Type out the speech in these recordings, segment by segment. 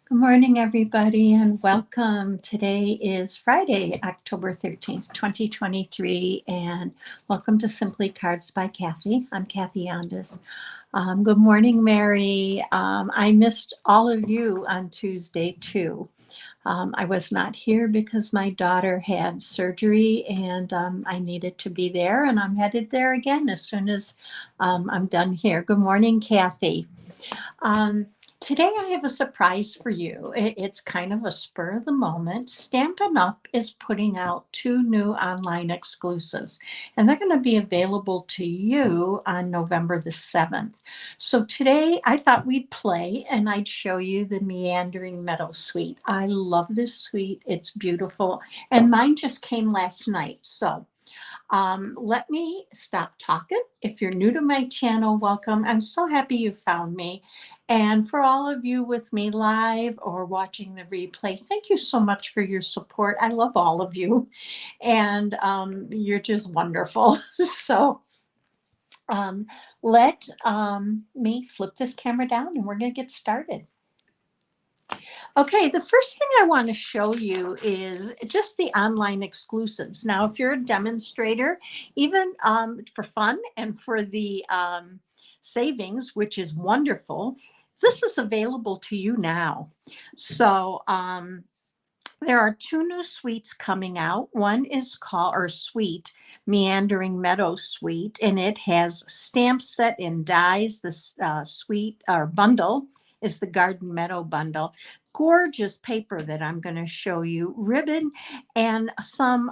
Good morning, everybody, and welcome. Today is Friday, October 13th, 2023, and welcome to Simply Cards by Kathi. I'm Kathi Ondas. Good morning, Mary. I missed all of you on Tuesday, too. I was not here because my daughter had surgery and I needed to be there, and I'm headed there again as soon as I'm done here. Good morning, Kathi. Um, Today I have a surprise for you. It's kind of a spur of the moment. Stampin' Up! Is putting out two new online exclusives, and they're going to be available to you on November the 7th. So today I thought we'd play and I'd show you the Meandering Meadow suite. I love this suite. It's beautiful. And mine just came last night. So let me stop talking. If you're new to my channel, welcome. I'm so happy you found me. And for all of you with me live or watching the replay, thank you so much for your support. I love all of you, and you're just wonderful. So let me flip this camera down and we're going to get started. Okay, the first thing I want to show you is just the online exclusives. Now, if you're a demonstrator, even for fun and for the savings, which is wonderful, this is available to you now. So there are two new suites coming out. One is called, or suite, Meandering Meadow Suite, and it has stamp set and dies. This suite or bundle is the Garden Meadow bundle. Gorgeous paper that I'm going to show you, ribbon, and some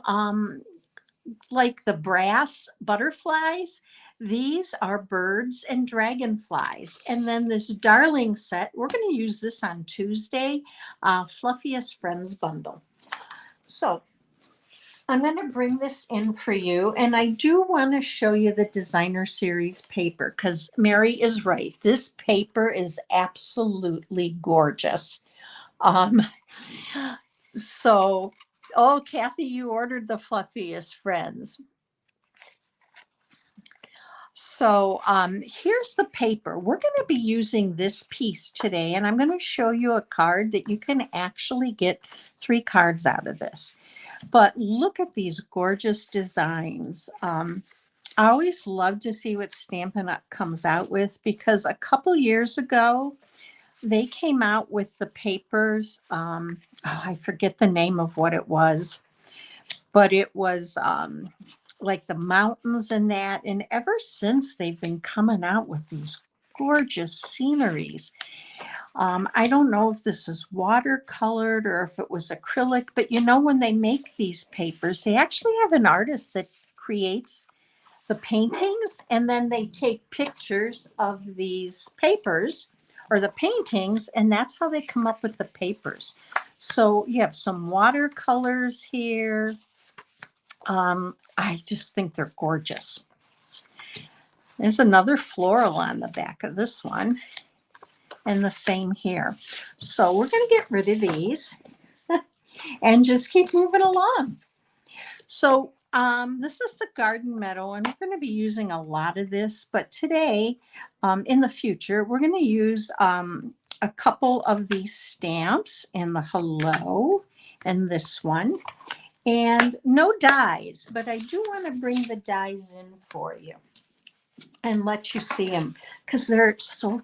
like the brass butterflies. These are birds and dragonflies. And then this darling set, we're going to use this on Tuesday, Fluffiest Friends bundle. So I'm going to bring this in for you. And I do want to show you the designer series paper because Mary is right. This paper is absolutely gorgeous. So, oh, Kathi, you ordered the Fluffiest Friends. So here's the paper. We're going to be using this piece today, and I'm going to show you a card that you can actually get 3 cards out of this. But look at these gorgeous designs. I always love to see what Stampin' Up! Comes out with because a couple years ago, they came out with the papers. I forget the name of what it was, but it was like the mountains and that. And ever since, they've been coming out with these gorgeous sceneries. I don't know if this is watercolored or if it was acrylic, but you know, when they make these papers, they actually have an artist that creates the paintings, and then they take pictures of these papers or the paintings, and that's how they come up with the papers. So you have some watercolors here. I just think they're gorgeous. There's another floral on the back of this one, and the same here. So we're going to get rid of these and just keep moving along. So this is the Garden Meadow, and we're going to be using a lot of this, but today, in the future, we're going to use a couple of these stamps and the hello and this one. And no dies, but I do want to bring the dies in for you and let you see them because they're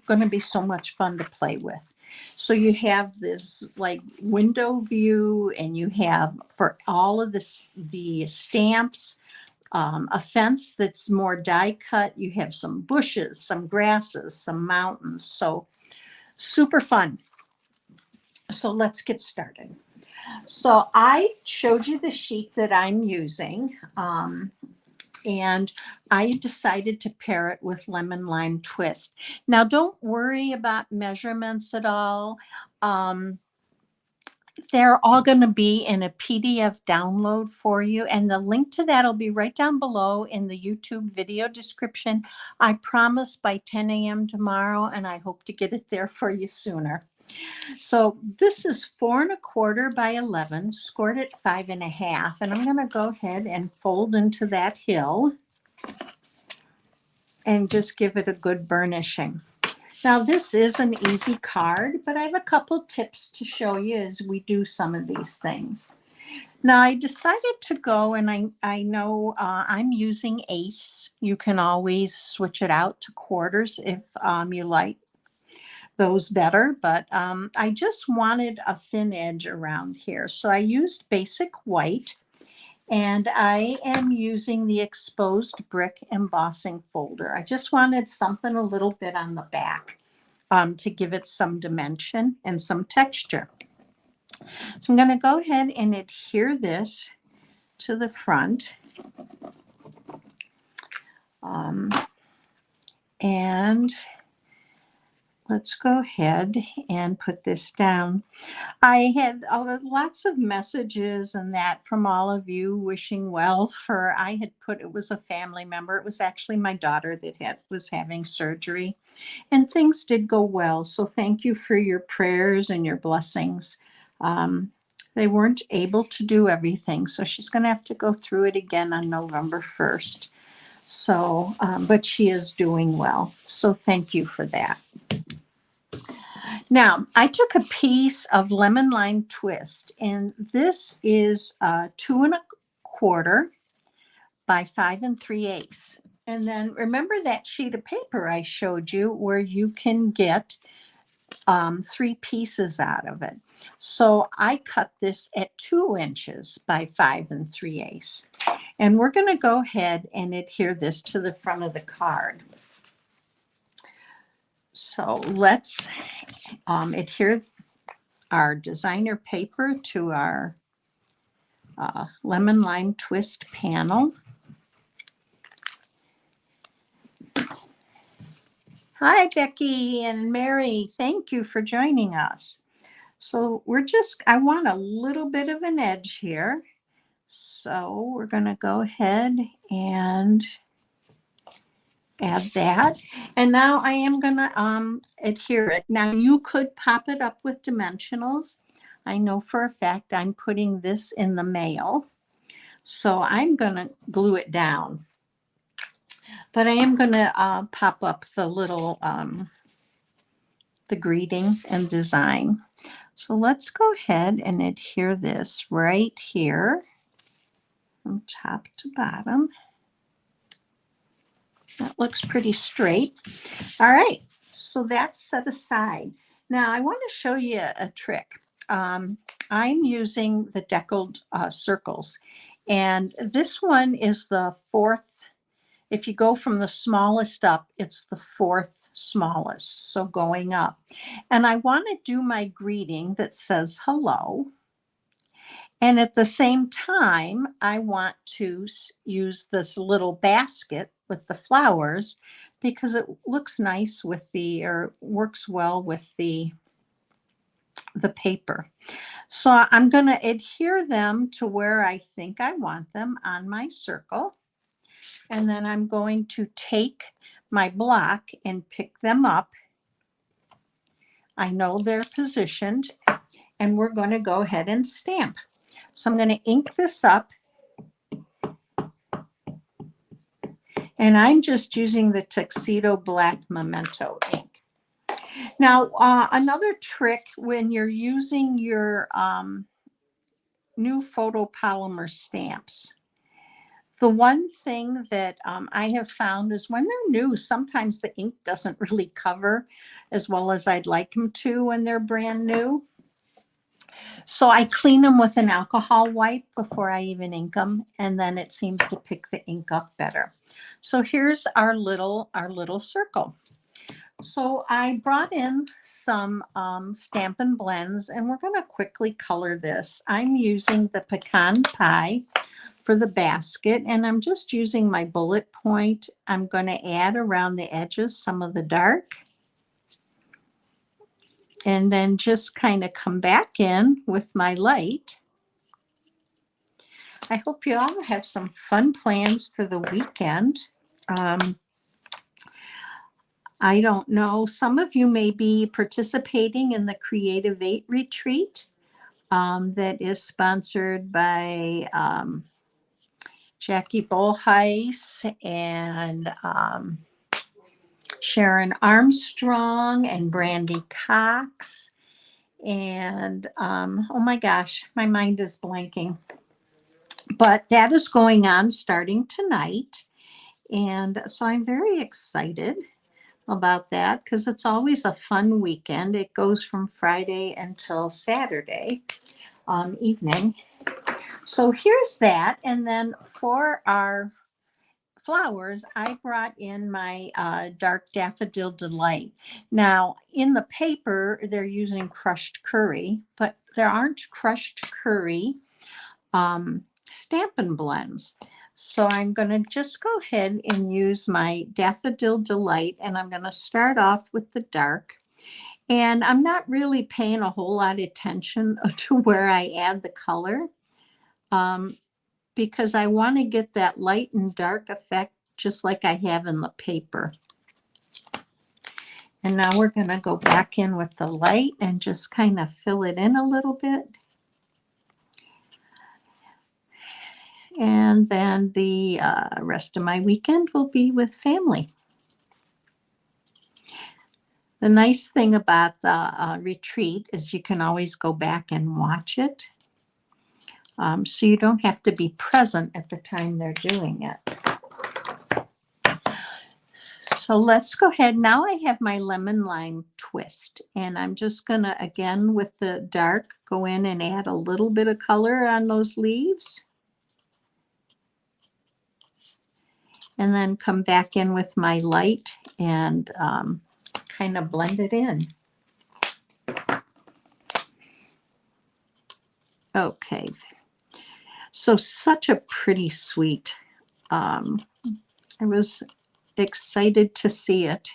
going to be so much fun to play with. So you have this like window view, and you have for all of this the stamps, a fence that's more die cut. You have some bushes, some grasses, some mountains. So super fun. So let's get started. So I showed you the sheet that I'm using, and I decided to pair it with Lemon Lime Twist. Now, don't worry about measurements at all. They're all going to be in a PDF download for you, and the link to that will be right down below in the YouTube video description. I promise by 10 a.m. tomorrow, and I hope to get it there for you sooner. So this is 4 1/4 by 11, scored at 5 1/2, and I'm going to go ahead and fold into that hill and just give it a good burnishing. Now this is an easy card, but I have a couple tips to show you as we do some of these things. Now I decided to go, and I know I'm using eighths. You can always switch it out to quarters if you like those better, but I just wanted a thin edge around here. So I used basic white, and I am using the exposed brick embossing folder. I just wanted something a little bit on the back to give it some dimension and some texture. So I'm going to go ahead and adhere this to the front. And let's go ahead and put this down. I had lots of messages and that from all of you wishing well for, I had put, it was a family member. It was actually my daughter that was having surgery, and things did go well. So thank you for your prayers and your blessings. They weren't able to do everything, so she's going to have to go through it again on November 1st. So, but she is doing well. So thank you for that. Now, I took a piece of lemon lime twist, and this is 2¼ by 5 3/8. And then remember that sheet of paper I showed you where you can get 3 pieces out of it. So I cut this at 2 inches by 5 3/8. And we're going to go ahead and adhere this to the front of the card. So let's adhere our designer paper to our lemon lime twist panel. Hi, Becky and Mary. Thank you for joining us. So I want a little bit of an edge here. So we're going to go ahead and add that. And now I am going to adhere it. Now you could pop it up with dimensionals. I know for a fact I'm putting this in the mail. So I'm going to glue it down. But I am going to pop up the little, the greeting and design. So let's go ahead and adhere this right here from top to bottom. That looks pretty straight. All right, so that's set aside. Now I want to show you a trick. I'm using the deckled circles, and this one is the 4th. If you go from the smallest up, it's the 4th smallest, so going up. And I want to do my greeting that says hello. And at the same time, I want to use this little basket with the flowers because it looks nice with or works well with the paper. So I'm going to adhere them to where I think I want them on my circle. And then I'm going to take my block and pick them up. I know they're positioned, and we're going to go ahead and stamp. So I'm going to ink this up. And I'm just using the Tuxedo Black Memento ink. Now, another trick when you're using your new photopolymer stamps, the one thing that I have found is when they're new, sometimes the ink doesn't really cover as well as I'd like them to when they're brand new. So I clean them with an alcohol wipe before I even ink them, and then it seems to pick the ink up better. So here's our little circle. So I brought in some Stampin' blends, and we're going to quickly color this. I'm using the pecan pie for the basket, and I'm just using my bullet point. I'm going to add around the edges some of the dark, and then just kind of come back in with my light. I hope you all have some fun plans for the weekend. I don't know, some of you may be participating in the Creative 8 retreat that is sponsored by Jackie Bolheis and Sharon Armstrong and Brandy Cox. And oh my gosh, my mind is blanking. But that is going on starting tonight. And so I'm very excited about that because it's always a fun weekend. It goes from Friday until Saturday evening. So here's that. And then for our flowers, I brought in my dark daffodil delight. Now, in the paper, they're using crushed curry, but there aren't crushed curry Stampin' blends. So I'm going to just go ahead and use my Daffodil Delight, and I'm going to start off with the dark. And I'm not really paying a whole lot of attention to where I add the color because I want to get that light and dark effect just like I have in the paper. And now we're going to go back in with the light and just kind of fill it in a little bit. And then the rest of my weekend will be with family. The nice thing about the retreat is you can always go back and watch it. So you don't have to be present at the time they're doing it. So let's go ahead. Now I have my lemon lime twist, and I'm just going to, again, with the dark, go in and add a little bit of color on those leaves. And then come back in with my light and kind of blend it in. Okay. So such a pretty sweet. I was excited to see it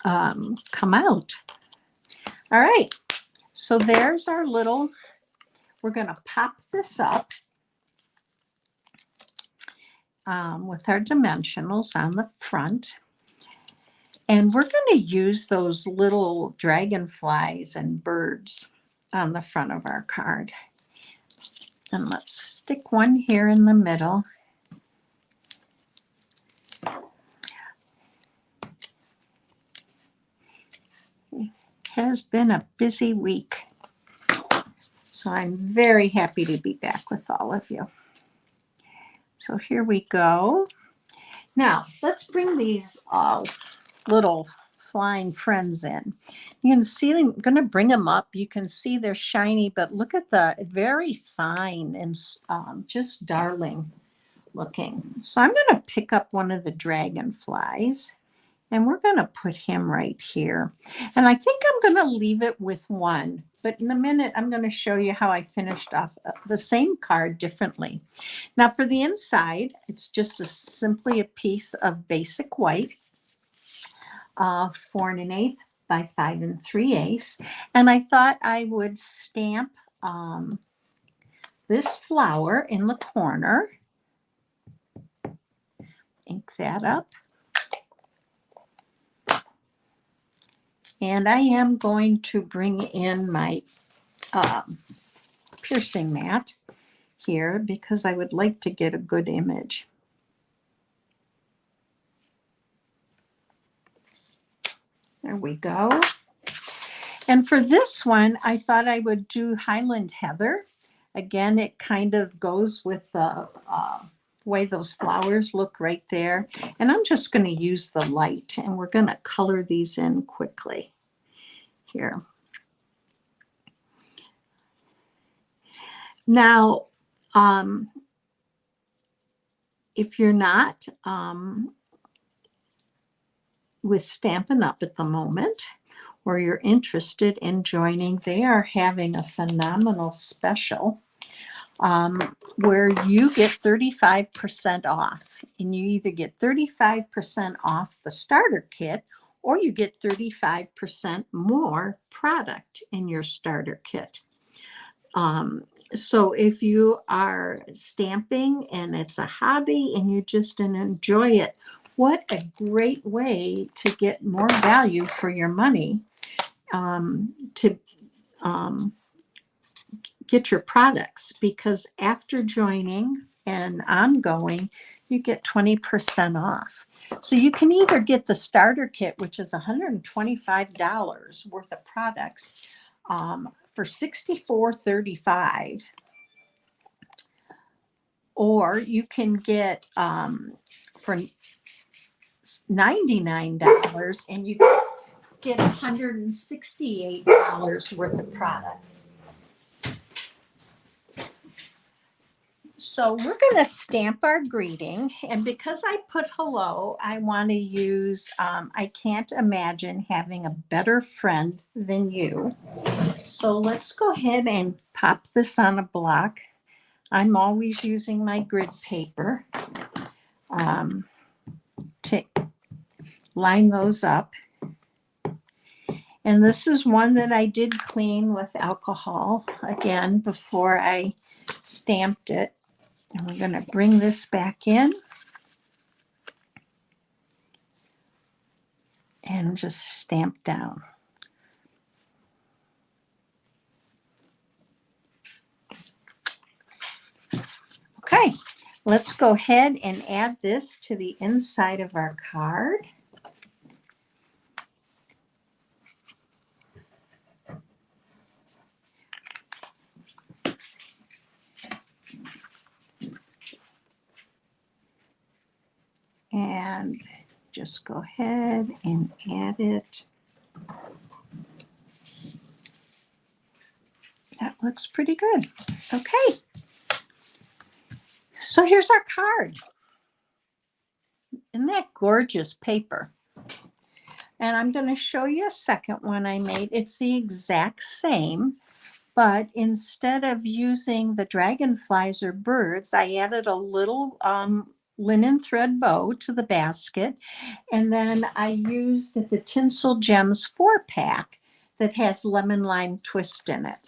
come out. All right. So there's our little, we're going to pop this up with our dimensionals on the front. And we're going to use those little dragonflies and birds on the front of our card. And let's stick one here in the middle. It has been a busy week. So I'm very happy to be back with all of you. So here we go. Now, let's bring these little flying friends in. You can see them, I'm going to bring them up. You can see they're shiny, but look at the very fine and just darling looking. So I'm going to pick up one of the dragonflies, and we're going to put him right here. And I think I'm going to leave it with one, but in a minute, I'm going to show you how I finished off the same card differently. Now for the inside, it's just simply a piece of basic white, 4 1/8 by 5 3/8. And I thought I would stamp this flower in the corner. Ink that up. And I am going to bring in my piercing mat here because I would like to get a good image. There we go. And for this one, I thought I would do Highland Heather. Again, it kind of goes with the way those flowers look right there. And I'm just going to use the light, and we're going to color these in quickly here. Now, if you're not with Stampin' Up! At the moment, or you're interested in joining, they are having a phenomenal special where you get 35% off. And you either get 35% off the starter kit, or you get 35% more product in your starter kit. So if you are stamping and it's a hobby and you just enjoy it, what a great way to get more value for your money to get your products. Because after joining and ongoing, you get 20% off. So you can either get the starter kit, which is $125 worth of products, for $64.35, or you can get for $99 and you get $168 worth of products. So we're going to stamp our greeting, and because I put hello, I want to use I can't imagine having a better friend than you. So let's go ahead and pop this on a block. I'm always using my grid paper to line those up. And this is one that I did clean with alcohol again before I stamped it. And we're going to bring this back in and just stamp down. Okay, let's go ahead and add this to the inside of our card. And just go ahead and add it. That looks pretty good. Okay. So here's our card. Isn't that gorgeous paper? And I'm going to show you a second one I made. It's the exact same, but instead of using the dragonflies or birds, I added a little linen thread bow to the basket. And then I used the Tinsel Gems 4-pack that has lemon lime twist in it.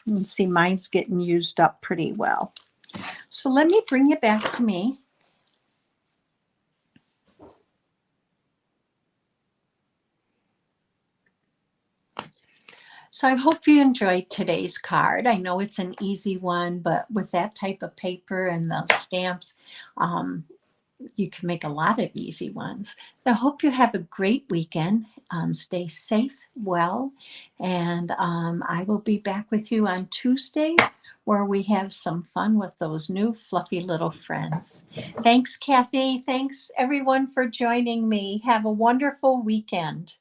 You can see mine's getting used up pretty well. So let me bring you back to me. So I hope you enjoyed today's card. I know it's an easy one, but with that type of paper and the stamps, you can make a lot of easy ones. So I hope you have a great weekend. Stay safe, well, and I will be back with you on Tuesday where we have some fun with those new fluffy little friends. Thanks, Kathi. Thanks, everyone, for joining me. Have a wonderful weekend.